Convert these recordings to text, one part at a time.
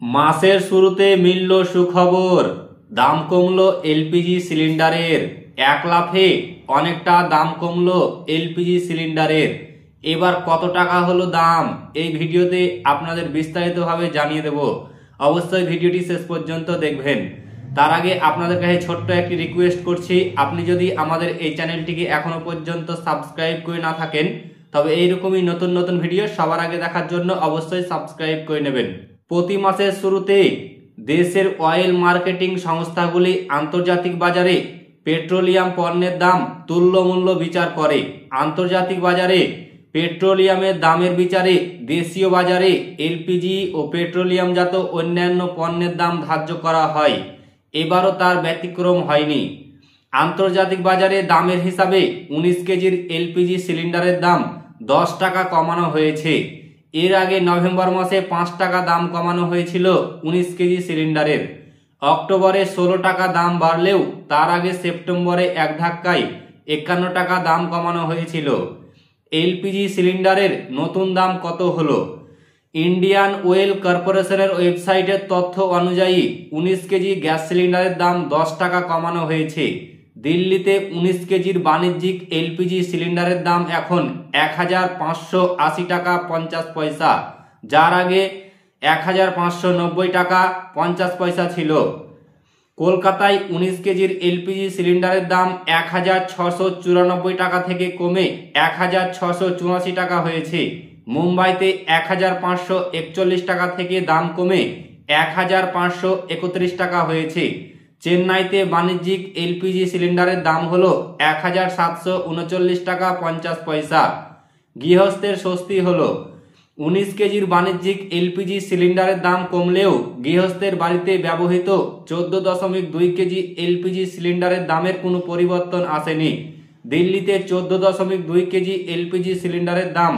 মাসের শুরুতে মিলল সুখবর, দাম কমলো এলপিজি সিলিন্ডারের। এক লাফে অনেকটা দাম কমলো এলপিজি সিলিন্ডারের। এবার কত টাকা হলো দাম, এই ভিডিওতে আপনাদের বিস্তারিতভাবে জানিয়ে দেব। অবশ্যই ভিডিওটি শেষ পর্যন্ত দেখবেন। তার আগে আপনাদের কাছে ছোট্ট একটি রিকোয়েস্ট করছি, আপনি যদি আমাদের এই চ্যানেলটিকে এখনো পর্যন্ত সাবস্ক্রাইব করে না থাকেন, তবে এইরকমই নতুন নতুন ভিডিও সবার আগে দেখার জন্য অবশ্যই সাবস্ক্রাইব করে নেবেন। প্রতি মাসের শুরুতে দেশের অয়েল মার্কেটিং সংস্থাগুলি আন্তর্জাতিক বাজারে পেট্রোলিয়াম পণ্যের দাম তুল্যমূল্য বিচার করে। আন্তর্জাতিক বাজারে পেট্রোলিয়ামের দামের বিচারে দেশীয় বাজারে এলপিজি ও পেট্রোলিয়ামজাত অন্যান্য পণ্যের দাম ধার্য করা হয়। এবারও তার ব্যতিক্রম হয়নি। আন্তর্জাতিক বাজারে দামের হিসাবে 19 কেজির এলপিজি সিলিন্ডারের দাম 10 টাকা কমানো হয়েছে। এর আগে নভেম্বর মাসে 5 টাকা দাম কমানো হয়েছিল 19 কেজি সিলিন্ডারের। অক্টোবরে 16 টাকা দাম বাড়লেও তার আগে সেপ্টেম্বরে এক ধাক্কায় 51 টাকা দাম কমানো হয়েছিল। এলপিজি সিলিন্ডারের নতুন দাম কত হলো? ইন্ডিয়ান অয়েল কর্পোরেশনের ওয়েবসাইটের তথ্য অনুযায়ী 19 কেজি গ্যাস সিলিন্ডারের দাম 10 টাকা কমানো হয়েছে। দিল্লিতে 19 কেজির বাণিজ্যিক এলপিজি সিলিন্ডারের দাম এখন 1580 টাকা 50 পয়সা, যার আগে 1590 টাকা 50 পয়সা ছিল। কলকাতায় 19 কেজির এলপিজি সিলিন্ডারের দাম 1694 টাকা থেকে কমে 1684 টাকা হয়েছে। মুম্বাইতে 1541 টাকা থেকে দাম কমে 1531 টাকা হয়েছে। চেন্নাইতে বাণিজ্যিক এলপিজি সিলিন্ডারের দাম হলো 1739 টাকা 50 পয়সা। গৃহস্থের স্বস্তি হলো 19 কেজির বাণিজ্যিক এলপিজি সিলিন্ডারের দাম কমলেও গৃহস্থের বাড়িতে ব্যবহৃত 14.2 কেজি এলপিজি সিলিন্ডারের দামের কোনো পরিবর্তন আসেনি। দিল্লিতে 14.2 কেজি এলপিজি সিলিন্ডারের দাম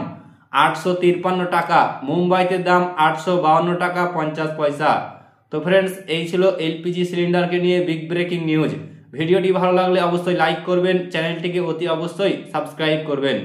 853 টাকা, মুম্বাইতে দাম 852 টাকা 50 পয়সা। তো ফ্রেন্ডস, এই ছিল এলপিজি সিলিন্ডারকে নিয়ে বিগ ব্রেকিং নিউজ। ভিডিওটি ভালো লাগলে অবশ্যই লাইক করবেন, চ্যানেলটিকে অতি অবশ্যই সাবস্ক্রাইব করবেন।